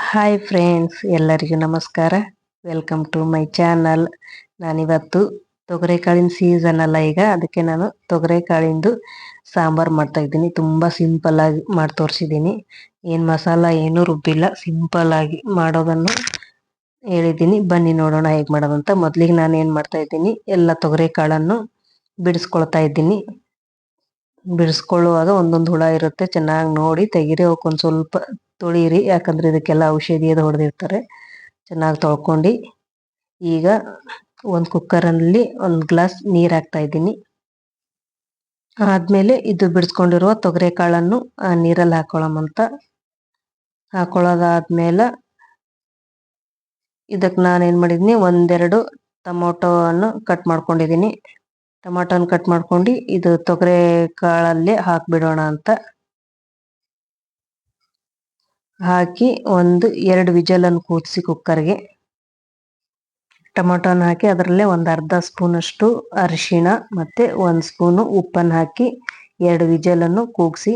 Hi friends, ಎಲ್ಲರಿಗೂ ನಮಸ್ಕಾರ. Welcome to my channel. ನಾನಿವತ್ತು ತೊಗರೆಕಾಳಿನ ಸೀಸನ್ ಅಲ್ಲ ಈಗ, ಅದಕ್ಕೆ ನಾನು ತೊಗರೆಕಾಳಿಂದು ಸಾಂಬಾರು ಮಾಡ್ತಾ ಇದ್ದೀನಿ. ತುಂಬ ಸಿಂಪಲ್ ಆಗಿ ಮಾಡಿ ತೋರಿಸಿದ್ದೀನಿ. ಏನು ಮಸಾಲ ಏನೂ ರುಬ್ಬಿಲ್ಲ, ಸಿಂಪಲ್ ಆಗಿ ಮಾಡೋದನ್ನು ಹೇಳಿದ್ದೀನಿ. ಬನ್ನಿ ನೋಡೋಣ ಹೇಗೆ ಮಾಡೋದಂತ. ಮೊದಲಿಗೆ ನಾನು ಏನು ಮಾಡ್ತಾ ಇದ್ದೀನಿ, ಎಲ್ಲ ತೊಗರೆಕಾಳನ್ನು ಬಿಡಿಸ್ಕೊಳ್ತಾ ಇದ್ದೀನಿ. ಬಿಡಿಸ್ಕೊಳ್ಳುವಾಗ ಒಂದೊಂದು ಹುಳ ಇರುತ್ತೆ, ಚೆನ್ನಾಗಿ ನೋಡಿ ತೆಗೀರಿ. ಅವಕ್ಕೊಂದು ಸ್ವಲ್ಪ ತೊಳೀರಿ, ಯಾಕಂದ್ರೆ ಇದಕ್ಕೆಲ್ಲ ಔಷಧಿ ಅದು ಹೊಡೆದಿರ್ತಾರೆ. ಚೆನ್ನಾಗಿ ತೊಳ್ಕೊಂಡು ಈಗ ಒಂದು ಕುಕ್ಕರಲ್ಲಿ ಒಂದು ಗ್ಲಾಸ್ ನೀರು ಹಾಕ್ತಾ ಇದ್ದೀನಿ. ಆದ್ಮೇಲೆ ಇದು ಬಿಡಿಸ್ಕೊಂಡಿರುವ ತೊಗರೆಕಾಳನ್ನು ಆ ನೀರಲ್ಲಿ ಹಾಕೊಳ್ಳೋಮಂತ. ಹಾಕೊಳ್ಳೋದಾದ್ಮೇಲೆ ಇದಕ್ಕೆ ನಾನೇನು ಮಾಡಿದ್ದೀನಿ, ಒಂದೆರಡು ಟೊಮೊಟೊವನ್ನು ಕಟ್ ಮಾಡ್ಕೊಂಡಿದ್ದೀನಿ. ಟೊಮೊಟೊನ ಕಟ್ ಮಾಡ್ಕೊಂಡು ಇದು ತೊಗರೆಕಾಳಲ್ಲೇ ಹಾಕಿಬಿಡೋಣ ಅಂತ ಹಾಕಿ ಒಂದು 2 ವಿಜಲನ್ನು ಕೂಡಿಸಿ ಕುಕ್ಕರ್ಗೆ. ಟೊಮೊಟೊನ ಹಾಕಿ ಅದರಲ್ಲೇ ಒಂದು ಅರ್ಧ ಸ್ಪೂನಷ್ಟು ಅರಿಶಿಣ ಮತ್ತು 1 ಸ್ಪೂನು ಉಪ್ಪನ್ನು ಹಾಕಿ 2 ವಿಜಲನ್ನು ಕೂಗಿಸಿ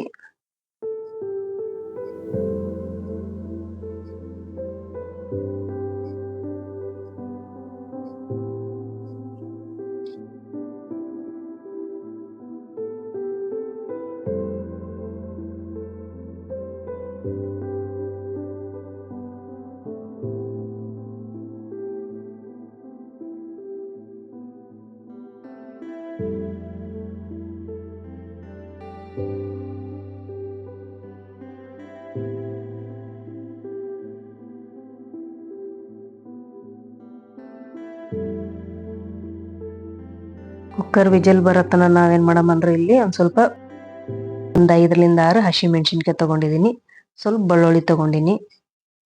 ಕುಕ್ಕರ್ ವಿಜಲ್ ಬರತ್ತನ ನಾವೇನು ಮಾಡಮಂದ್ರೆ ಇಲ್ಲಿ ಒಂದು 5ರಿಂದ 6 ಹಸಿಮೆಣಸಿನ್ಕಾಯಿ ತೊಗೊಂಡಿದ್ದೀನಿ. ಸ್ವಲ್ಪ ಬೆಳ್ಳುಳ್ಳಿ ತೊಗೊಂಡಿನಿ,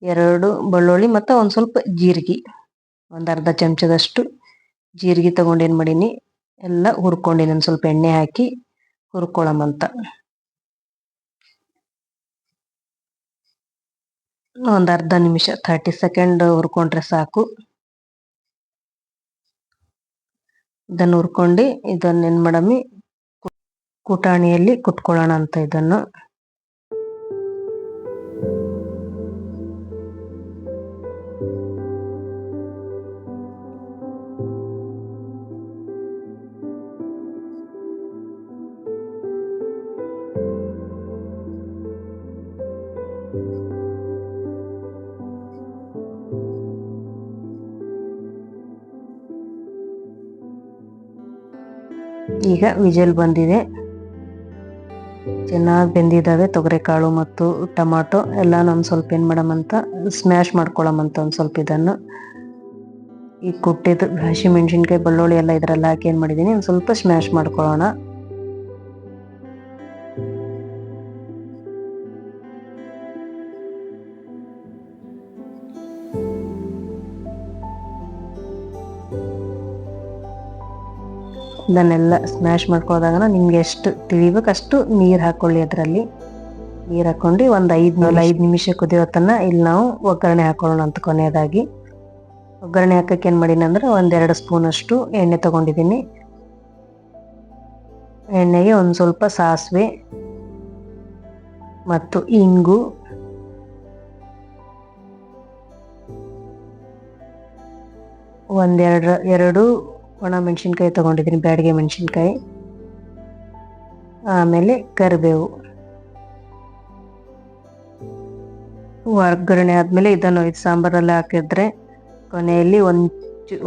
2 ಬೆಳ್ಳುಳ್ಳಿ ಮತ್ತು ಒಂದು ಸ್ವಲ್ಪ ಜೀರಿಗೆ, ಒಂದು ಅರ್ಧ ಚಮಚದಷ್ಟು ಜೀರಿಗೆ ತೊಗೊಂಡು ಏನು ಮಾಡೀನಿ, ಎಲ್ಲ ಹುರ್ಕೊಂಡಿನಿ. ಒಂದು ಸ್ವಲ್ಪ ಎಣ್ಣೆ ಹಾಕಿ ಹುರ್ಕೊಳ್ಳೋಮಂತ. ಒಂದು ಅರ್ಧ ನಿಮಿಷ 30 ಸೆಕೆಂಡ್ ಹುರ್ಕೊಂಡ್ರೆ ಸಾಕು. ಇದನ್ನು ಹುರ್ಕೊಂಡು ಇದನ್ನು ಏನು ಮಾಡಮಿ, ಕುಟಾಣಿಯಲ್ಲಿ ಕುಟ್ಕೊಳ್ಳೋಣ ಅಂತ. ಇದನ್ನು ಈಗ ವಿಜಲ್ ಬಂದಿದೆ, ಚೆನ್ನಾಗಿ ಬೆಂದಿದ್ದಾವೆ ತೊಗರೆಕಾಳು ಮತ್ತು ಟೊಮಾಟೊ ಎಲ್ಲ. ಒಂದು ಸ್ವಲ್ಪ ಏನು ಮಾಡಮಂತ, ಸ್ಮ್ಯಾಶ್ ಮಾಡ್ಕೊಳ್ಳೋಮಂತ ಒಂದು ಸ್ವಲ್ಪ. ಇದನ್ನು ಈ ಕುಟ್ಟಿದ್ದು ಹಸಿಮೆಣಸಿನ್ಕಾಯಿ ಬೆಳ್ಳುಳ್ಳಿ ಎಲ್ಲ ಇದರಲ್ಲಿ ಹಾಕಿ ಏನು ಮಾಡಿದ್ದೀನಿ, ಒಂದು ಸ್ವಲ್ಪ ಸ್ಮ್ಯಾಶ್ ಮಾಡ್ಕೊಳ್ಳೋಣ. ಇದನ್ನೆಲ್ಲ ಸ್ಮ್ಯಾಶ್ ಮಾಡ್ಕೊಳ್ಳೋದಾಗ ನಿಮ್ಗೆ ಎಷ್ಟು ತಿಳಿಬೇಕು ಅಷ್ಟು ನೀರು ಹಾಕೊಳ್ಳಿ. ಅದರಲ್ಲಿ ನೀರು ಹಾಕೊಂಡು ಒಂದು 5 ನಿಮಿಷ ಕುದಿಯೋ ತನಕ ಇಲ್ಲಿ ನಾವು ಒಗ್ಗರಣೆ ಹಾಕೊಳ್ಳೋಣ ಅಂತ. ಕೊನೆಯದಾಗಿ ಒಗ್ಗರಣೆ ಹಾಕಕ್ಕೆ ಏನು ಮಾಡೀನಿ ಅಂದ್ರೆ, 1-2 ಸ್ಪೂನಷ್ಟು ಎಣ್ಣೆ ತೊಗೊಂಡಿದ್ದೀನಿ. ಎಣ್ಣೆಗೆ ಒಂದು ಸ್ವಲ್ಪ ಸಾಸಿವೆ ಮತ್ತು ಇಂಗು, ಎರಡು ಒಣ ಮೆಣಸಿನ್ಕಾಯಿ ತೊಗೊಂಡಿದ್ದೀನಿ, ಬ್ಯಾಡಗೆ ಮೆಣಸಿನ್ಕಾಯಿ, ಆಮೇಲೆ ಕರಿಬೇವು. ಒಗ್ಗರಣೆ ಆದಮೇಲೆ ಇದನ್ನು ಸಾಂಬಾರಲ್ಲಿ ಹಾಕಿದ್ರೆ, ಕೊನೆಯಲ್ಲಿ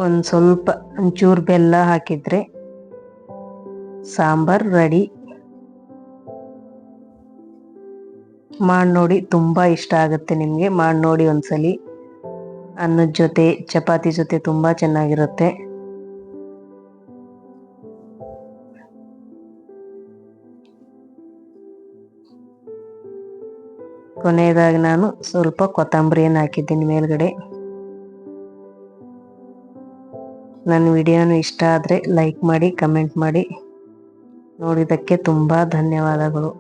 ಒಂದು ಸ್ವಲ್ಪ ಒಂಚೂರು ಬೆಲ್ಲ ಹಾಕಿದ್ರೆ ಸಾಂಬಾರು ರೆಡಿ. ಮಾಡಿ ನೋಡಿ, ತುಂಬ ಇಷ್ಟ ಆಗುತ್ತೆ ನಿಮಗೆ. ಮಾಡಿ ನೋಡಿ ಒಂದ್ಸಲಿ. ಅನ್ನದ ಜೊತೆ, ಚಪಾತಿ ಜೊತೆ ತುಂಬ ಚೆನ್ನಾಗಿರುತ್ತೆ. ಕೊನೆಯದಾಗಿ ನಾನು ಸ್ವಲ್ಪ ಕೊತ್ತಂಬರಿಯನ್ನು ಹಾಕಿದ್ದೀನಿ ಮೇಲ್ಗಡೆ. ನನ್ನ ವಿಡಿಯೋನು ಇಷ್ಟ ಆದರೆ ಲೈಕ್ ಮಾಡಿ, ಕಮೆಂಟ್ ಮಾಡಿ. ನೋಡಿದ್ದಕ್ಕೆ ತುಂಬ ಧನ್ಯವಾದಗಳು.